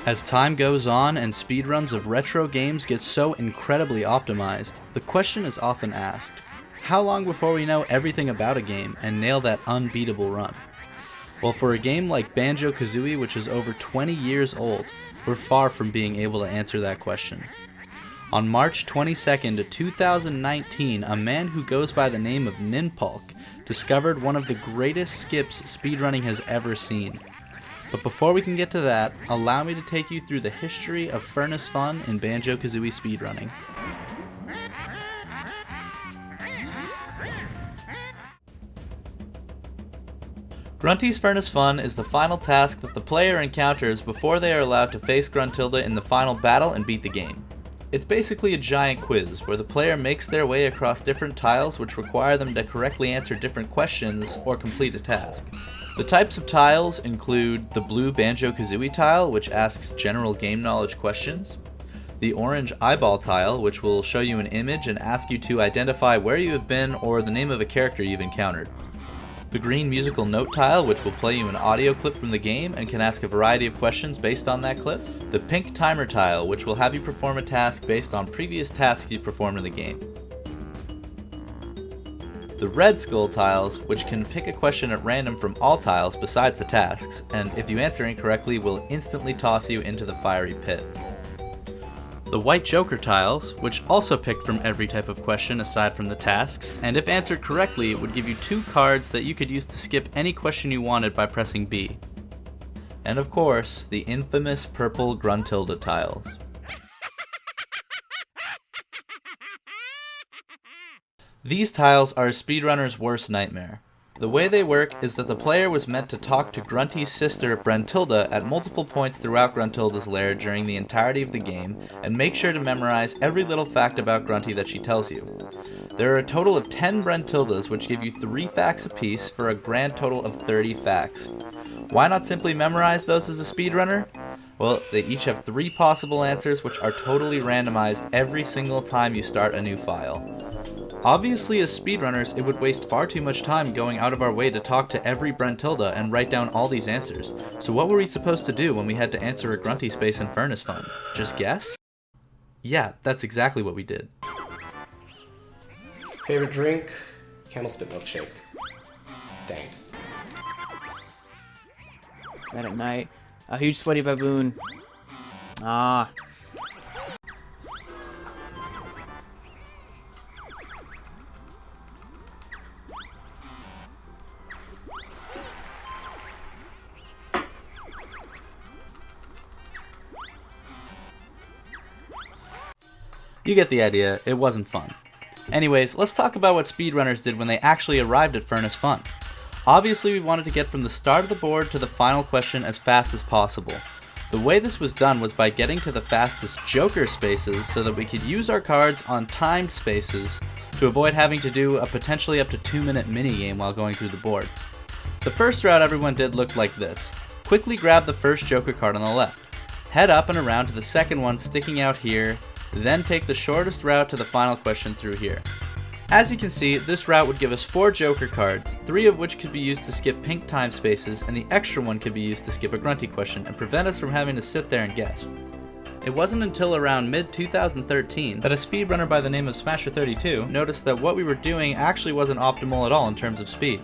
As time goes on and speedruns of retro games get so incredibly optimized, the question is often asked, how long before we know everything about a game and nail that unbeatable run? Well, for a game like Banjo-Kazooie, which is over 20 years old, we're far from being able to answer that question. On March 22nd, 2019, a man who goes by the name of Ninpalk discovered one of the greatest skips speedrunning has ever seen. But before we can get to that, allow me to take you through the history of Furnace Fun in Banjo-Kazooie speedrunning. Grunty's Furnace Fun is the final task that the player encounters before they are allowed to face Gruntilda in the final battle and beat the game. It's basically a giant quiz where the player makes their way across different tiles which require them to correctly answer different questions or complete a task. The types of tiles include the blue Banjo-Kazooie tile, which asks general game knowledge questions, the orange eyeball tile, which will show you an image and ask you to identify where you have been or the name of a character you've encountered, the green musical note tile, which will play you an audio clip from the game and can ask a variety of questions based on that clip, the pink timer tile, which will have you perform a task based on previous tasks you performed in the game, the red skull tiles, which can pick a question at random from all tiles besides the tasks, and if you answer incorrectly will instantly toss you into the fiery pit. The white joker tiles, which also picked from every type of question aside from the tasks, and if answered correctly would give you 2 cards that you could use to skip any question you wanted by pressing B. And of course, the infamous purple Gruntilda tiles. These tiles are a speedrunner's worst nightmare. The way they work is that the player was meant to talk to Grunty's sister Gruntilda at multiple points throughout Gruntilda's lair during the entirety of the game, and make sure to memorize every little fact about Grunty that she tells you. There are a total of 10 Gruntildas, which give you 3 facts apiece for a grand total of 30 facts. Why not simply memorize those as a speedrunner? Well, they each have 3 possible answers which are totally randomized every single time you start a new file. Obviously, as speedrunners, it would waste far too much time going out of our way to talk to every Gruntilda and write down all these answers. So what were we supposed to do when we had to answer a Grunty space in Furnace Fun? Just guess? Yeah, that's exactly what we did. Favorite drink? Candlestick milkshake. Dang. Bed at night. A huge sweaty baboon. Ah. You get the idea, it wasn't fun. Anyways, let's talk about what speedrunners did when they actually arrived at Furnace Fun. Obviously, we wanted to get from the start of the board to the final question as fast as possible. The way this was done was by getting to the fastest joker spaces so that we could use our cards on timed spaces to avoid having to do a potentially up to 2-minute minigame while going through the board. The first route everyone did looked like this. Quickly grab the first joker card on the left. Head up and around to the second one sticking out here, then take the shortest route to the final question through here. As you can see, this route would give us 4 joker cards, 3 of which could be used to skip pink time spaces, and the extra one could be used to skip a grunty question and prevent us from having to sit there and guess. It wasn't until around mid-2013 that a speedrunner by the name of Smasher32 noticed that what we were doing actually wasn't optimal at all in terms of speed.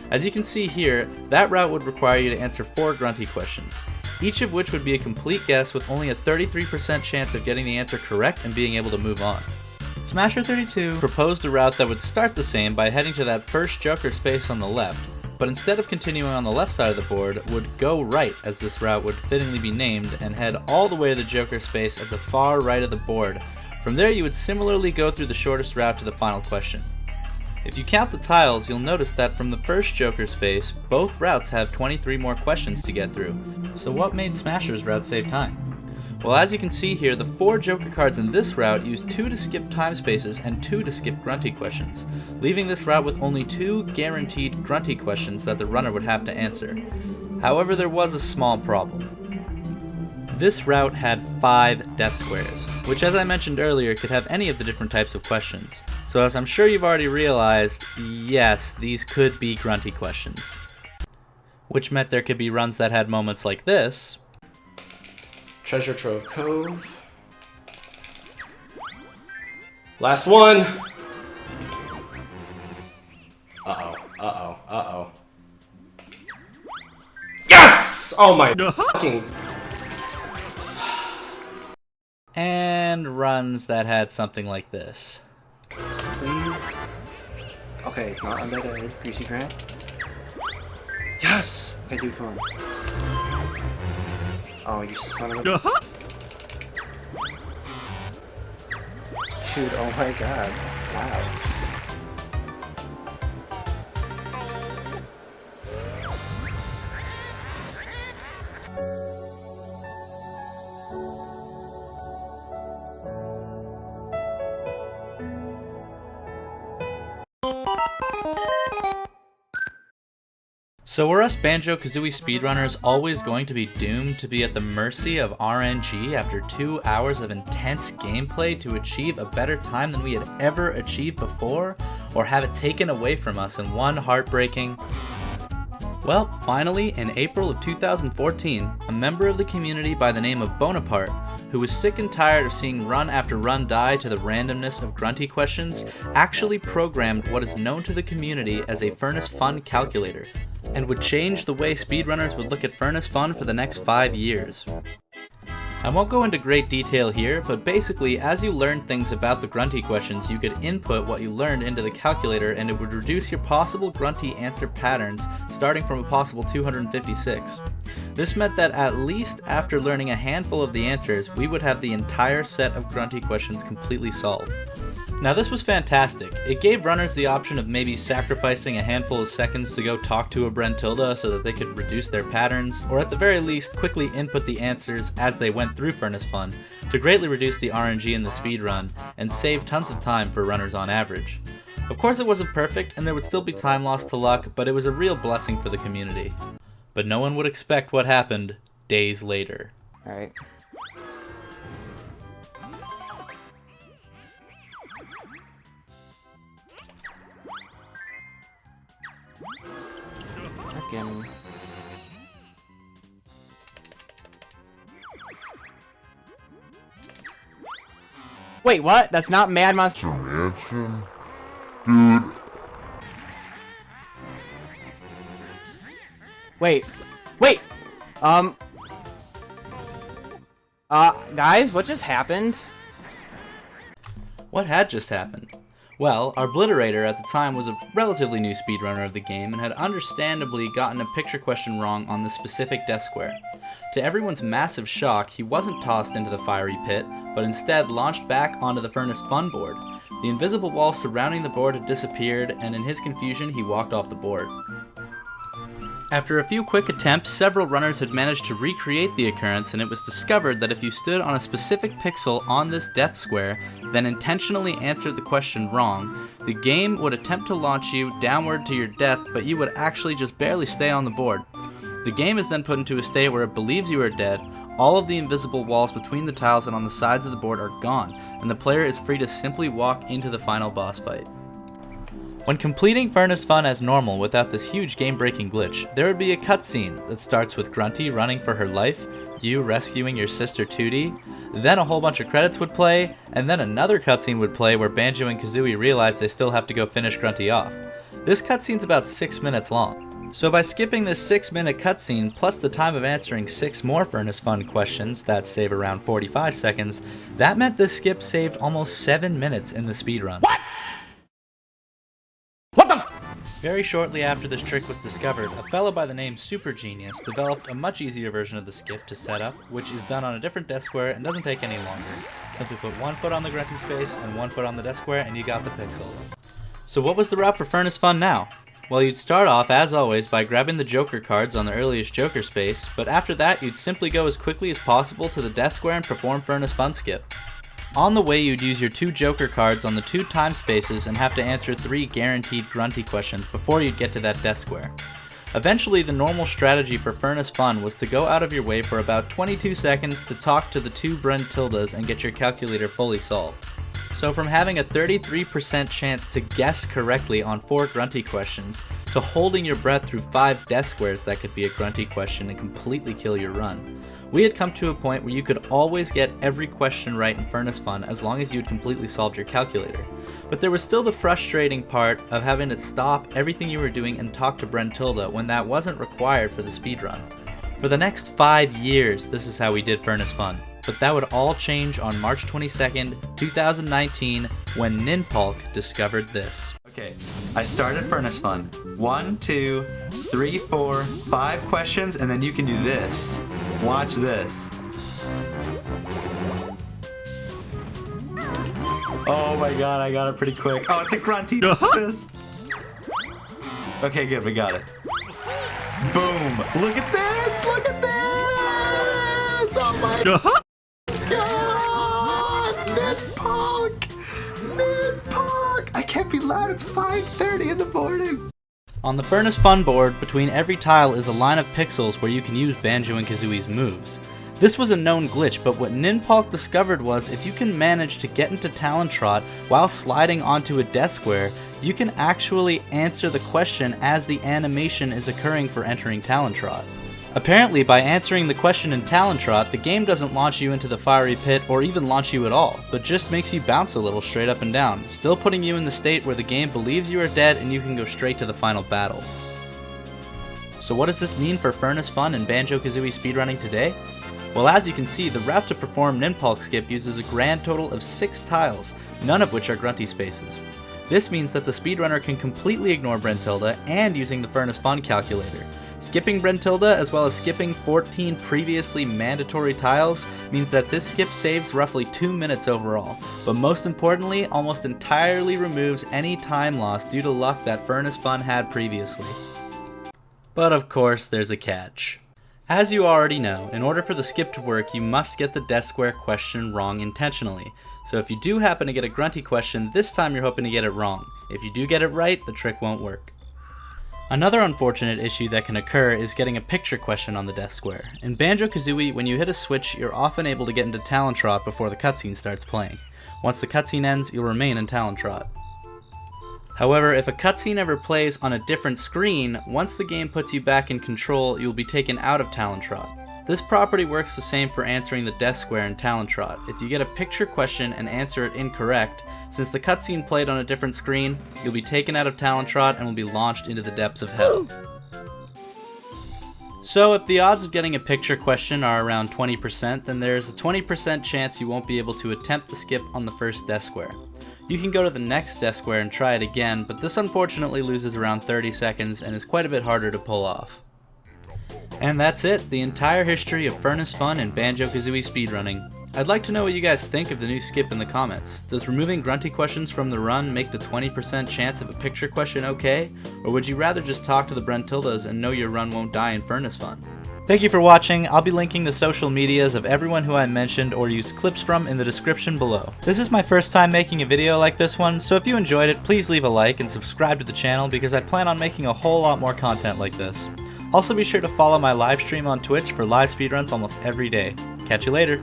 As you can see here, that route would require you to answer 4 grunty questions, each of which would be a complete guess with only a 33% chance of getting the answer correct and being able to move on. Smasher32 proposed a route that would start the same by heading to that first joker space on the left, but instead of continuing on the left side of the board, would go right, as this route would fittingly be named, and head all the way to the joker space at the far right of the board. From there you would similarly go through the shortest route to the final question. If you count the tiles, you'll notice that from the first joker space, both routes have 23 more questions to get through. So what made Smasher's route save time? Well, as you can see here, the 4 joker cards in this route use 2 to skip time spaces and 2 to skip grunty questions, leaving this route with only 2 guaranteed grunty questions that the runner would have to answer. However, there was a small problem. This route had 5 death squares, which as I mentioned earlier could have any of the different types of questions. So as I'm sure you've already realized, yes, these could be grunty questions. Which meant there could be runs that had moments like this, Treasure Trove Cove. Last one! Uh-oh, uh-oh, uh-oh. Yes! Oh my fucking... And runs that had something like this. Please. Okay, not under the greasy grant. Yes! Okay, dude, come on. Oh, you son of a... Dude, oh my god. Wow. So were us Banjo-Kazooie speedrunners always going to be doomed to be at the mercy of RNG after 2 hours of intense gameplay to achieve a better time than we had ever achieved before, or have it taken away from us in one heartbreaking... Well, finally, in April of 2014, a member of the community by the name of Bonaparte, who was sick and tired of seeing run after run die to the randomness of grunty questions, actually programmed what is known to the community as a Furnace Fun calculator, and would change the way speedrunners would look at Furnace Fun for the next 5 years. I won't go into great detail here, but basically, as you learned things about the grunty questions, you could input what you learned into the calculator and it would reduce your possible grunty answer patterns, starting from a possible 256. This meant that at least after learning a handful of the answers, we would have the entire set of grunty questions completely solved. Now this was fantastic. It gave runners the option of maybe sacrificing a handful of seconds to go talk to a Brentilda so that they could reduce their patterns, or at the very least quickly input the answers as they went through Furnace Fun to greatly reduce the RNG in the speedrun and save tons of time for runners on average. Of course it wasn't perfect and there would still be time lost to luck, but it was a real blessing for the community. But no one would expect what happened days later. Alright. Fucking... Wait, what? That's not Mad Monster Mansion? Dude. Wait. Guys, what just happened? What had just happened? Well, Arbliterator at the time was a relatively new speedrunner of the game and had understandably gotten a picture question wrong on the specific death square. To everyone's massive shock, he wasn't tossed into the fiery pit, but instead launched back onto the Furnace Fun board. The invisible wall surrounding the board had disappeared, and in his confusion, he walked off the board. After a few quick attempts, several runners had managed to recreate the occurrence, and it was discovered that if you stood on a specific pixel on this death square, then intentionally answered the question wrong, the game would attempt to launch you downward to your death, but you would actually just barely stay on the board. The game is then put into a state where it believes you are dead, all of the invisible walls between the tiles and on the sides of the board are gone, and the player is free to simply walk into the final boss fight. When completing Furnace Fun as normal without this huge game-breaking glitch, there would be a cutscene that starts with Grunty running for her life, you rescuing your sister Tootie, then a whole bunch of credits would play, and then another cutscene would play where Banjo and Kazooie realize they still have to go finish Grunty off. This cutscene's about 6 minutes long. So by skipping this 6-minute cutscene, plus the time of answering 6 more Furnace Fun questions that save around 45 seconds, that meant this skip saved almost 7 minutes in the speedrun. What? Very shortly after this trick was discovered, a fellow by the name Super Genius developed a much easier version of the skip to set up, which is done on a different desk square and doesn't take any longer. Simply put one foot on the Grunty's face and one foot on the desk square and you got the pixel. So what was the route for Furnace Fun now? Well, you'd start off, as always, by grabbing the Joker cards on the earliest Joker space, but after that you'd simply go as quickly as possible to the desk square and perform Furnace Fun skip. On the way, you'd use your 2 Joker cards on the 2 time spaces and have to answer 3 guaranteed Grunty questions before you'd get to that desk square. Eventually, the normal strategy for Furnace Fun was to go out of your way for about 22 seconds to talk to the 2 Brentildas and get your calculator fully solved. So from having a 33% chance to guess correctly on 4 grunty questions, to holding your breath through 5 death squares that could be a grunty question and completely kill your run, we had come to a point where you could always get every question right in Furnace Fun as long as you had completely solved your calculator. But there was still the frustrating part of having to stop everything you were doing and talk to Brentilda when that wasn't required for the speedrun. For the next 5 years, this is how we did Furnace Fun. But that would all change on March 22nd, 2019, when Ninpalk discovered this. Okay, I started Furnace Fun. 1, 2, 3, 4, 5 questions, and then you can do this. Watch this. Oh my god, I got it pretty quick. Oh, it's a grunty. This. Okay, good, we got it. Boom! Look at this! Look at this! Oh my god! Ninpalk! Ninpalk! I can't be loud, it's 5:30 in the morning! On the Furnace Fun board, between every tile is a line of pixels where you can use Banjo and Kazooie's moves. This was a known glitch, but what Ninpalk discovered was if you can manage to get into Talon Trot while sliding onto a death square, you can actually answer the question as the animation is occurring for entering Talon Trot. Apparently, by answering the question in Talon Trot, the game doesn't launch you into the fiery pit or even launch you at all, but just makes you bounce a little straight up and down, still putting you in the state where the game believes you are dead and you can go straight to the final battle. So what does this mean for Furnace Fun and Banjo-Kazooie speedrunning today? Well, as you can see, the route to perform Ninpalk skip uses a grand total of 6 tiles, none of which are grunty spaces. This means that the speedrunner can completely ignore Brentilda and using the Furnace Fun calculator. Skipping Brentilda as well as skipping 14 previously mandatory tiles means that this skip saves roughly 2 minutes overall, but most importantly, almost entirely removes any time loss due to luck that Furnace Fun had previously. But of course, there's a catch. As you already know, in order for the skip to work, you must get the death square question wrong intentionally. So if you do happen to get a grunty question, this time you're hoping to get it wrong. If you do get it right, the trick won't work. Another unfortunate issue that can occur is getting a picture question on the death square. In Banjo-Kazooie, when you hit a switch, you're often able to get into Talon Trot before the cutscene starts playing. Once the cutscene ends, you'll remain in Talon Trot. However, if a cutscene ever plays on a different screen, once the game puts you back in control, you'll be taken out of Talon Trot. This property works the same for answering the death square in Talon Trot. If you get a picture question and answer it incorrect, since the cutscene played on a different screen, you'll be taken out of Talon Trot and will be launched into the depths of hell. So if the odds of getting a picture question are around 20%, then there's a 20% chance you won't be able to attempt the skip on the first death square. You can go to the next death square and try it again, but this unfortunately loses around 30 seconds and is quite a bit harder to pull off. And that's it, the entire history of Furnace Fun and Banjo-Kazooie speedrunning. I'd like to know what you guys think of the new skip in the comments. Does removing grunty questions from the run make the 20% chance of a picture question okay? Or would you rather just talk to the Brentildas and know your run won't die in Furnace Fun? Thank you for watching. I'll be linking the social medias of everyone who I mentioned or used clips from in the description below. This is my first time making a video like this one, so if you enjoyed it, please leave a like and subscribe to the channel because I plan on making a whole lot more content like this. Also be sure to follow my live stream on Twitch for live speedruns almost every day. Catch you later!